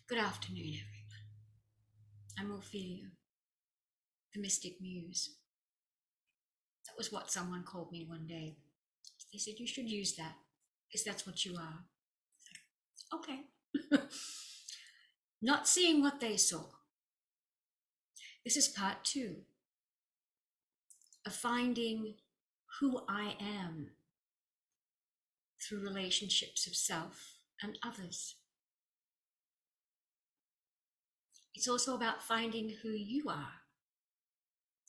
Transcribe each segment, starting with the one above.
Good afternoon, everyone. I'm Ophelia, the Mystic Muse. That was what someone called me one day. They said, you should use that, because that's what you are. Okay. Not seeing what they saw. This is part 2 of finding who I am through relationships of self and others. It's also about finding who you are.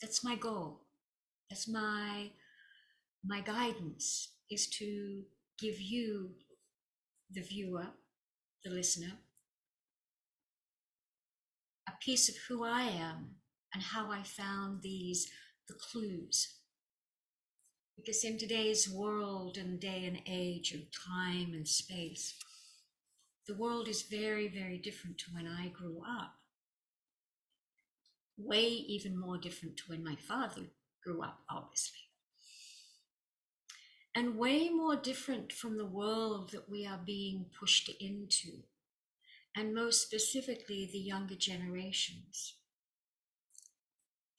That's my goal. That's my guidance, is to give you, the viewer, the listener, a piece of who I am and how I found the clues. Because in today's world and day and age of time and space, the world is very, very different to when I grew up. Way even more different to when my father grew up, obviously. And way more different from the world that we are being pushed into. And most specifically, the younger generations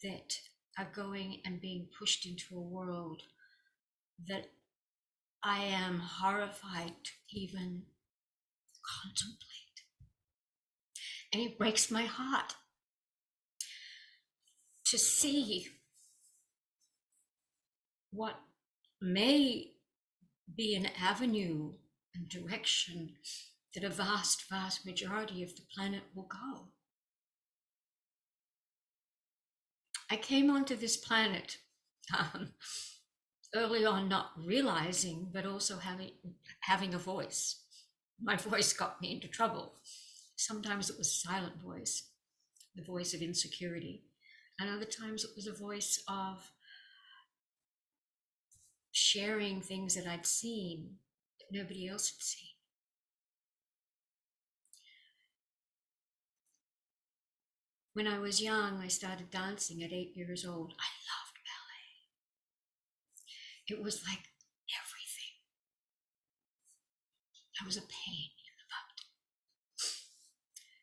that are going and being pushed into a world that I am horrified to even contemplate. And it breaks my heart to see what may be an avenue and direction that a vast, vast majority of the planet will go. I came onto this planet early on, not realizing, but also having a voice. My voice got me into trouble. Sometimes it was a silent voice, the voice of insecurity. And other times it was a voice of sharing things that I'd seen that nobody else had seen. When I was young, I started dancing at 8 years old. I loved ballet. It was like everything. I was a pain in the butt.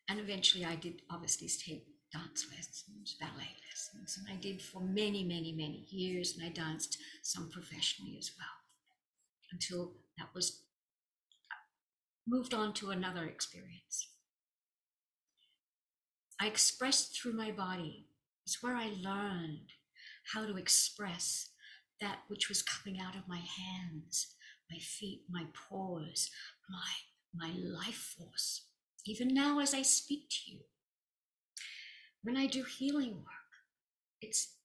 And eventually I did obviously take dance lessons, ballet lessons, and I did for many, many, many years, and I danced some professionally as well, until that was moved on to another experience. I expressed through my body. It's where I learned how to express that which was coming out of my hands, my feet, my paws, my life force. Even now as I speak to you, when I do healing work, it's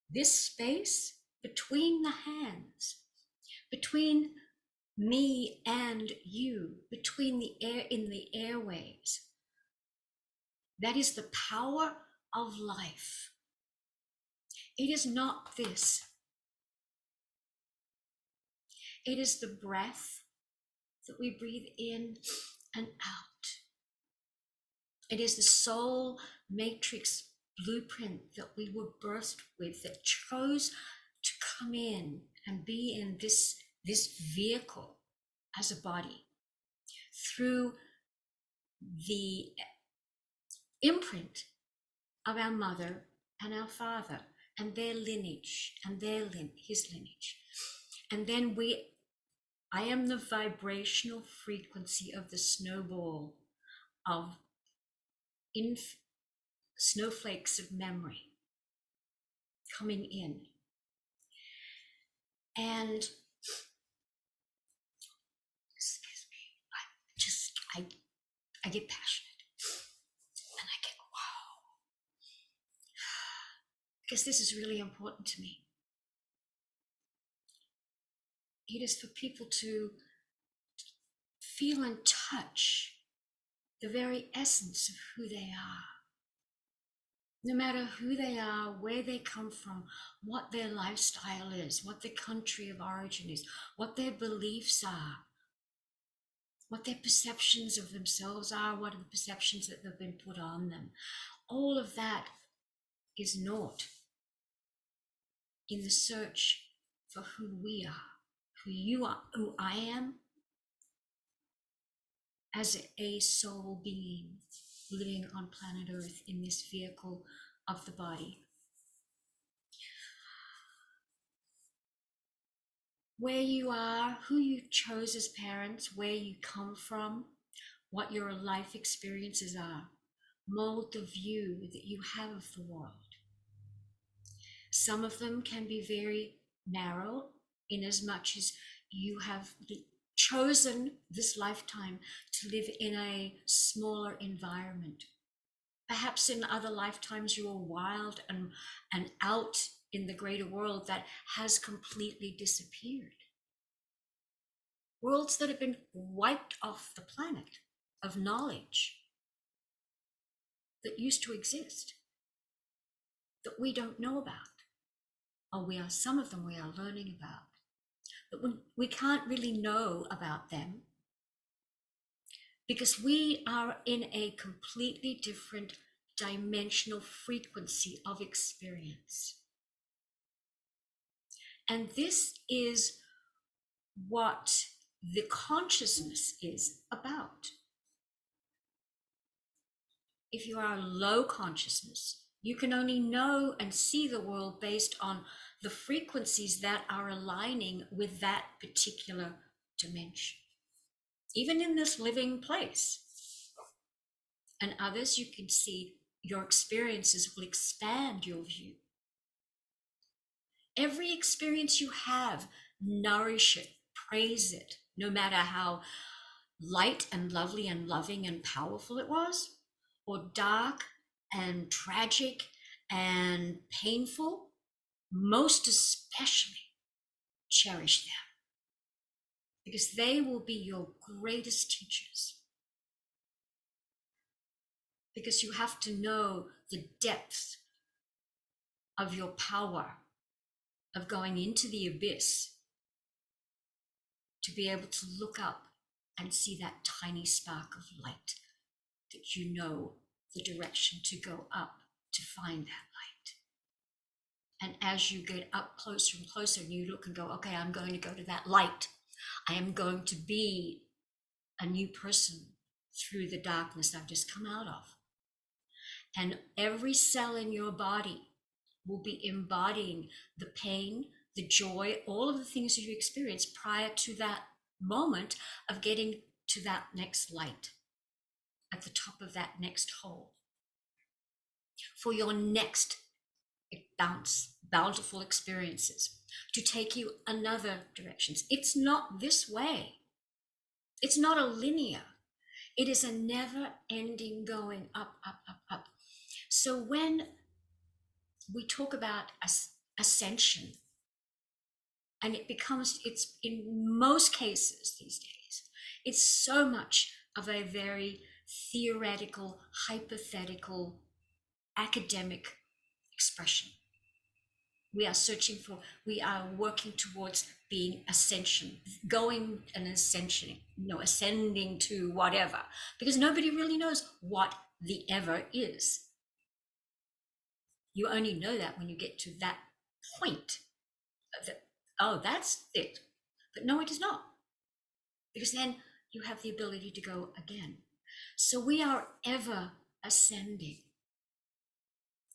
this space between the hands, between me and you, between the air, in the airways. That is the power of life. It is not this. It is the breath that we breathe in and out. It is the soul matrix blueprint that we were birthed with, that chose to come in and be in this vehicle as a body through the imprint of our mother and our father and their lineage and his lineage. And then I am the vibrational frequency of the snowball of snowflakes of memory coming in. And excuse me, I get passionate and I get wow, because this is really important to me. It is for people to feel and touch the very essence of who they are. No matter who they are, where they come from, what their lifestyle is, what their country of origin is, what their beliefs are, what their perceptions of themselves are, what are the perceptions that have been put on them. All of that is naught in the search for who we are, who you are, who I am as a soul being. living on planet Earth in this vehicle of the body. Where you are, who you chose as parents, where you come from, what your life experiences are, mold the view that you have of the world. Some of them can be very narrow, in as much as you have chosen this lifetime to live in a smaller environment. Perhaps in other lifetimes you were wild and out in the greater world that has completely disappeared. Worlds that have been wiped off the planet of knowledge that used to exist, that we don't know about, or some of them we are learning about. But we can't really know about them because we are in a completely different dimensional frequency of experience. And this is what the consciousness is about. If you are low consciousness, you can only know and see the world based on the frequencies that are aligning with that particular dimension. Even in this living place. And others, you can see your experiences will expand your view. Every experience you have, nourish it, praise it, no matter how light and lovely and loving and powerful it was, or dark and tragic and painful. Most especially cherish them, because they will be your greatest teachers. Because you have to know the depth of your power of going into the abyss to be able to look up and see that tiny spark of light, that you know the direction to go up to find that light. And as you get up closer and closer, and you look and go, okay, I'm going to go to that light. I am going to be a new person through the darkness I've just come out of. And every cell in your body will be embodying the pain, the joy, all of the things that you experience prior to that moment of getting to that next light at the top of that next hole. For your next bountiful experiences to take you another directions. It's not this way. It's not a linear. It is a never-ending going up, up, up, up. So when we talk about ascension, and it's in most cases these days, it's so much of a very theoretical, hypothetical, academic expression. We are working towards being ascension, going and ascensioning, ascending to whatever, because nobody really knows what the ever is. You only know that when you get to that point oh, that's it. But no, it is not. Because then you have the ability to go again. So we are ever ascending.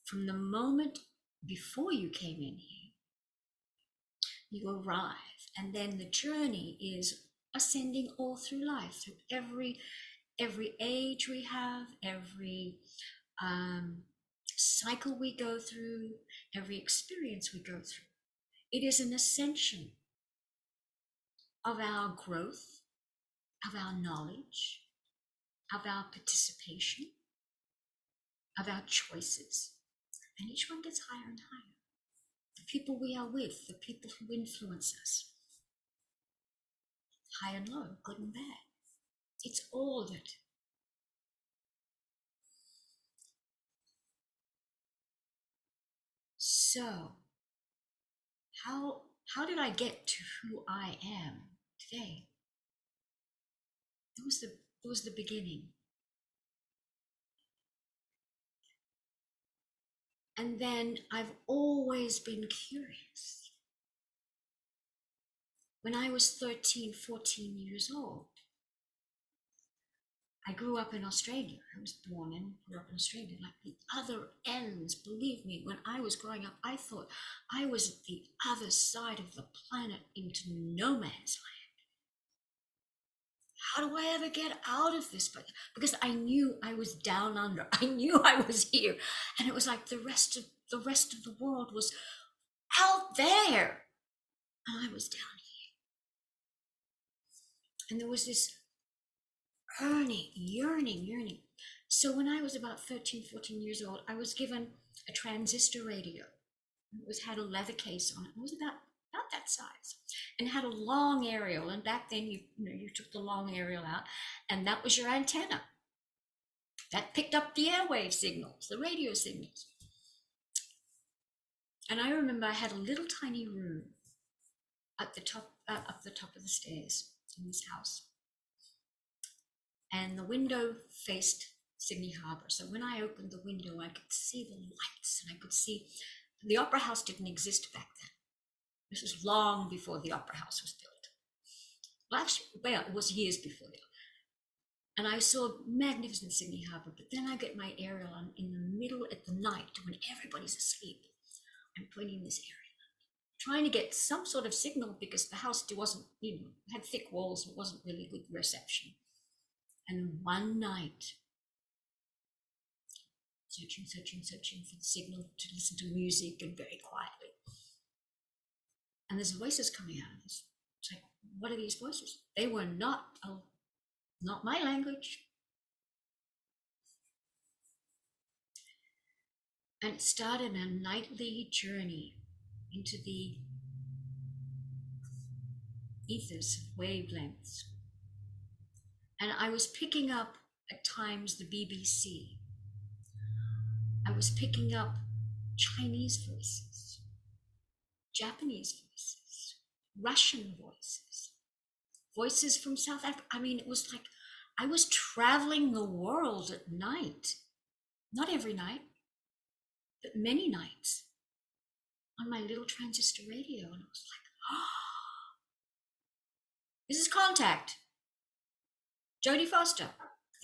From the moment before you came in here, you arrive, and then the journey is ascending all through life, through every age we have, every cycle we go through, every experience we go through. It is an ascension of our growth, of our knowledge, of our participation, of our choices. And each one gets higher and higher. The people we are with, the people who influence us, high and low, good and bad. It's all of it. So, how did I get to who I am today? It was the beginning. And then I've always been curious. When I was 13, 14 years old, I grew up in Australia. I was born and grew up in Australia. Like the other ends, believe me, when I was growing up, I thought I was at the other side of the planet into no man's land. How do I ever get out of this? But because I knew I was down under, I knew I was here, and it was like the rest of the world was out there, and I was down here. And there was this yearning. So when I was about 13, 14 years old, I was given a transistor radio. It had a leather case on it. It was about that size, and had a long aerial. And back then, you took the long aerial out, and that was your antenna. That picked up the airwave signals, the radio signals. And I remember I had a little tiny room at the top, up the top of the stairs in this house, and the window faced Sydney Harbour. So when I opened the window, I could see the lights, and I could see the Opera House didn't exist back then. This was long before the Opera House was built. Well, actually, well, it was years before that. And I saw magnificent Sydney Harbour, but then I get my aerial on in the middle at the night when everybody's asleep. I'm pointing this aerial, trying to get some sort of signal because the house wasn't, had thick walls and it wasn't really good reception. And one night, searching for the signal to listen to music and very quietly. And there's voices coming out of this. It's like, what are these voices? They were not my language. And it started a nightly journey into the ethers, wavelengths. And I was picking up at times the BBC. I was picking up Chinese voices, Japanese voices, Russian voices, voices from South Africa. I mean, it was like I was traveling the world at night. Not every night, but many nights on my little transistor radio. And it was like, oh, this is Contact. Jodie Foster,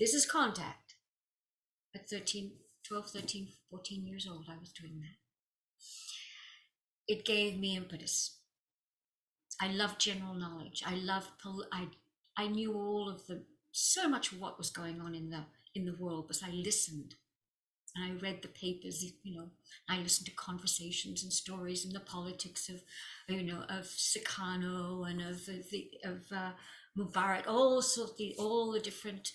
this is Contact. At 12, 13, 14 years old, I was doing that. It gave me impetus. I loved general knowledge. I knew all of so much of what was going on in the world, but I listened. And I read the papers, I listened to conversations and stories and the politics of Sukarno and of Mubarak, all the different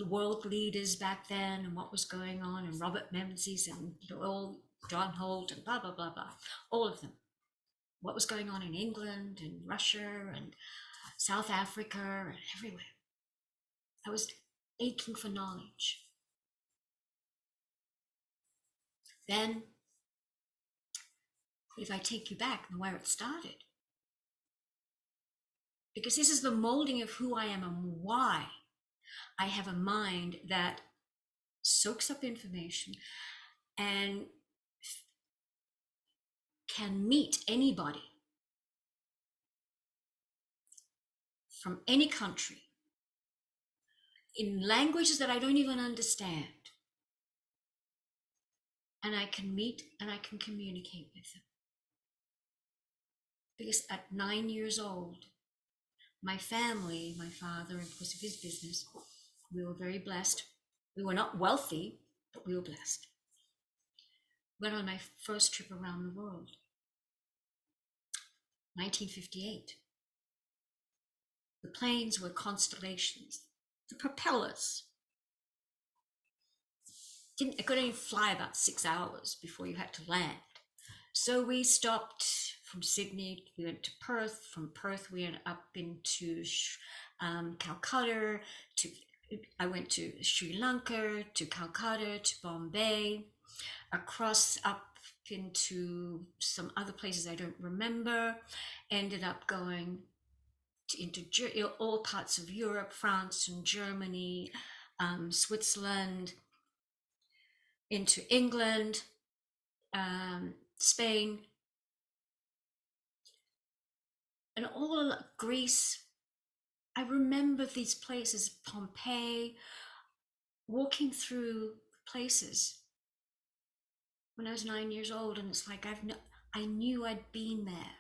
world leaders back then and what was going on, and Robert Menzies and all John Holt and blah, blah, blah, blah, all of them. What was going on in England and Russia and South Africa and everywhere. I was aching for knowledge. Then, if I take you back and where it started, because this is the molding of who I am and why I have a mind that soaks up information and can meet anybody from any country in languages that I don't even understand. And I can meet and I can communicate with them. Because at 9 years old, my family, my father, and because of his business, we were very blessed. We were not wealthy, but we were blessed. Went on my first trip around the world, 1958. The planes were constellations. The propellers I could only fly about 6 hours before you had to land. So we stopped from Sydney, we went to Perth. From Perth, we went up into Calcutta. I went to Sri Lanka, to Calcutta, to Bombay, across up into some other places I don't remember. Ended up going into all parts of Europe, France and Germany, Switzerland, into England, Spain, and all Greece. I remember these places, Pompeii. walking through places when I was 9 years old, and it's like I knew I'd been there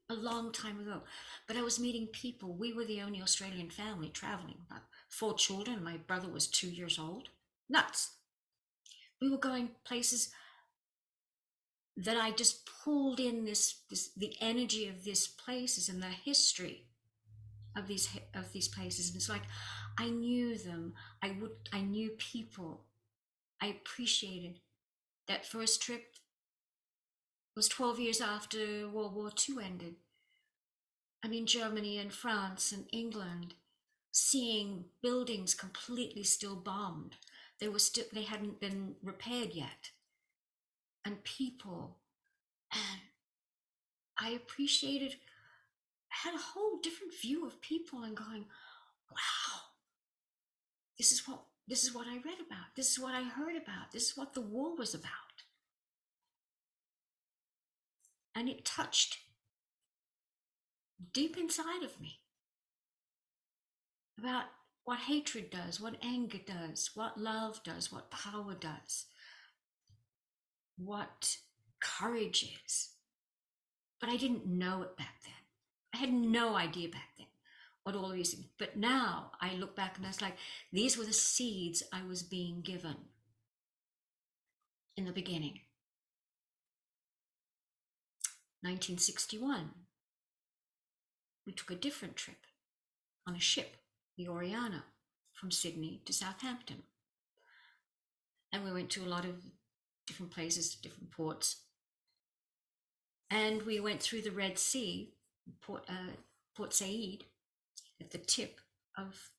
a long time ago, but I was meeting people. We were the only Australian family traveling, about 4 children. My brother was 2 years old. Nuts. We were going places that I just pulled in the energy of these places and the history of these places, and it's like I knew them. I knew people. I appreciated that first trip. Was 12 years after World War II ended. I'm in Germany and France and England, seeing buildings completely still bombed. They hadn't been repaired yet, and people, and I appreciated. I had a whole different view of people and going, wow, this is what I read about. This is what I heard about. This is what the war was about. And it touched deep inside of me about what hatred does, what anger does, what love does, what power does, what courage is. But I didn't know it back then. I had no idea back then what all these things. But now I look back and I was like, these were the seeds I was being given in the beginning. 1961, we took a different trip on a ship, the Oriana, from Sydney to Southampton. And we went to a lot of different places, different ports. And we went through the Red Sea, Port Said, at the tip of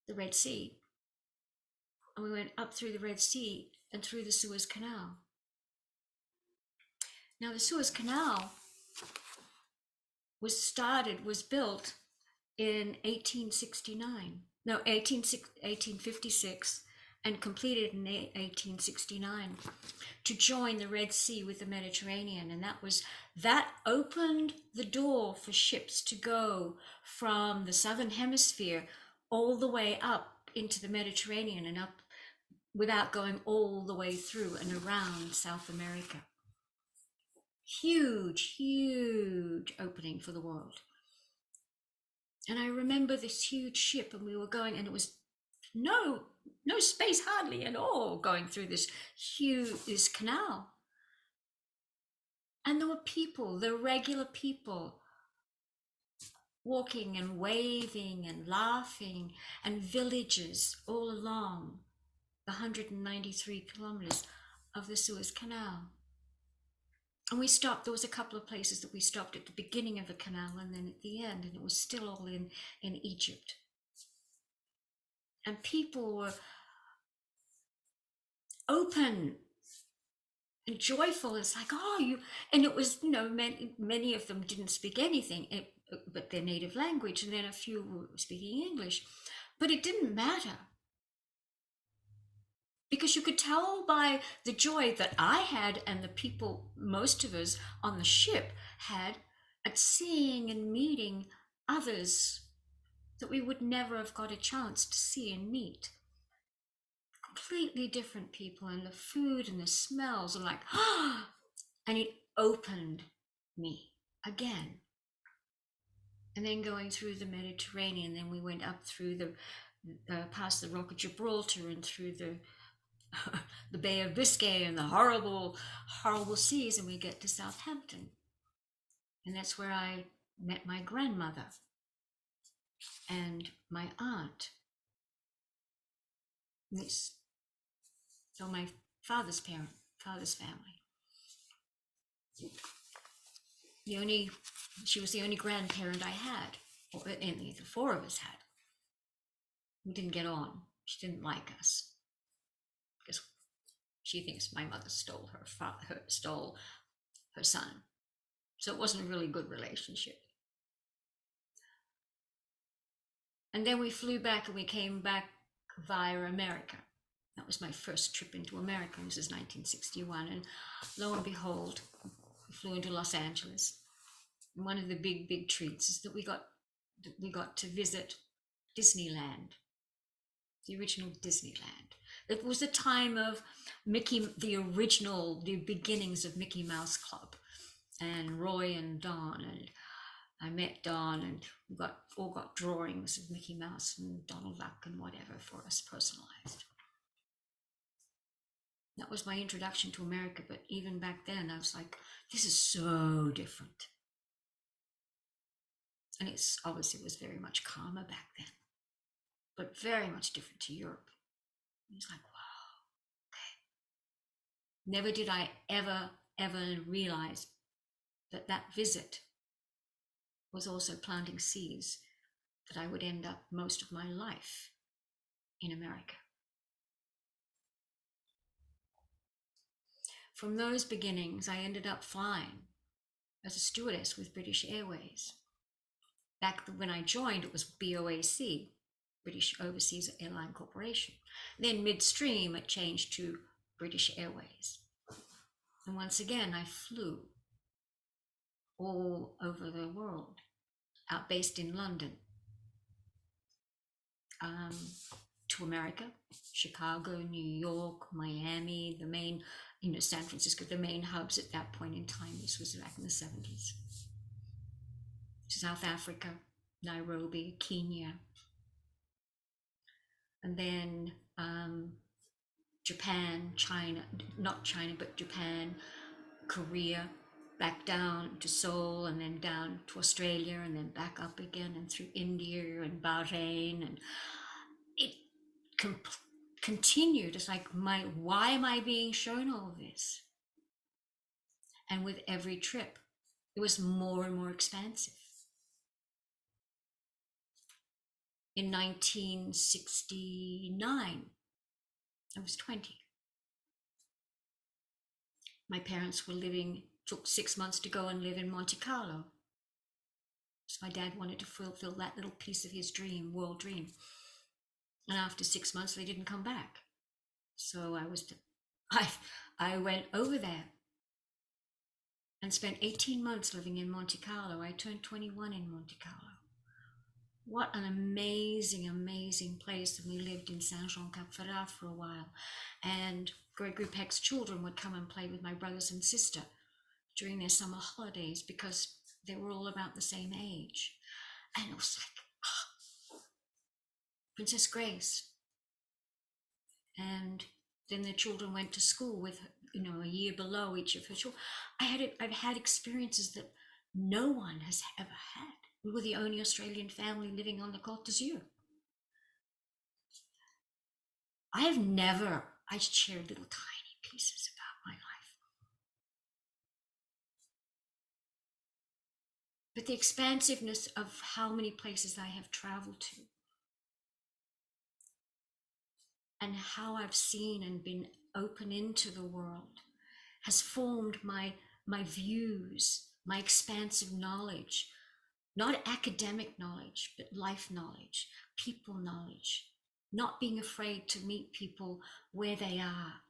the Red Sea. And we went up through the Red Sea and through the Suez Canal. Now, the Suez Canal was built in 1856, and completed in 1869 to join the Red Sea with the Mediterranean. And that opened the door for ships to go from the Southern Hemisphere all the way up into the Mediterranean and up without going all the way through and around South America. Huge, huge opening for the world. And I remember this huge ship, and we were going, and it was no space hardly at all going through this canal. And there were people, the regular people, walking and waving and laughing, and villages all along the 193 kilometers of the Suez Canal. And we stopped. There was a couple of places that we stopped at the beginning of the canal and then at the end, and it was still all in Egypt. And people were open and joyful. It's like, and it was, many of them didn't speak anything but their native language, and then a few were speaking English. But it didn't matter, because you could tell by the joy that I had and the people, most of us on the ship had, at seeing and meeting others that we would never have got a chance to see and meet. Completely different people, and the food and the smells are like, and it opened me again. And then going through the Mediterranean, then we went up through past the Rock of Gibraltar and through the Bay of Biscay and the horrible, horrible seas, and we get to Southampton. And that's where I met my grandmother and my aunt. So my father's family. She was the only grandparent I had, and the 4 of us had. We didn't get on. She didn't like us because she thinks my mother stole her son. So it wasn't a really good relationship. And then we flew back, and we came back via America. That was my first trip into America. This is 1961. And lo and behold, we flew into Los Angeles. And one of the big treats is that we got to visit Disneyland. the original Disneyland. It was the time of the beginnings of Mickey Mouse Club, and Roy and Don, and I met Don, and we all got drawings of Mickey Mouse and Donald Duck and whatever for us personalized. That was my introduction to America, but even back then I was like, this is so different. And it's obviously it was very much calmer back then, but very much different to Europe. It was like, wow, okay. Never did I ever realize that visit was also planting seeds that I would end up most of my life in America. From those beginnings, I ended up flying as a stewardess with British Airways. Back when I joined, it was B.O.A.C, British Overseas Airline Corporation. Then midstream, it changed to British Airways. And once again, I flew all over the world, based in London, to America, Chicago, New York, Miami, the main, San Francisco, the main hubs at that point in time. This was back in the 70s. South Africa, Nairobi, Kenya, and then Japan, China, not China, but Japan, Korea, back down to Seoul, and then down to Australia, and then back up again, and through India and Bahrain, and it continued. It's like, why am I being shown all of this? And with every trip, it was more and more expansive. In 1969, I was 20. My parents took 6 months to go and live in Monte Carlo. So my dad wanted to fulfill that little piece of his dream, world dream. And after 6 months, they didn't come back. So I went over there and spent 18 months living in Monte Carlo. I turned 21 in Monte Carlo. What an amazing, amazing place. And we lived in Saint-Jean-Cap-Ferrat for a while. And Gregory Peck's children would come and play with my brothers and sister during their summer holidays because they were all about the same age. And it was like, Princess Grace. And then the children went to school with, a year below each of her children. I've had experiences that no one has ever had. We were the only Australian family living on the Côte d'Azur. I shared little tiny pieces about my life. But the expansiveness of how many places I have traveled to, and how I've seen and been open into the world, has formed my views, my expansive knowledge. Not academic knowledge, but life knowledge, people knowledge, not being afraid to meet people where they are,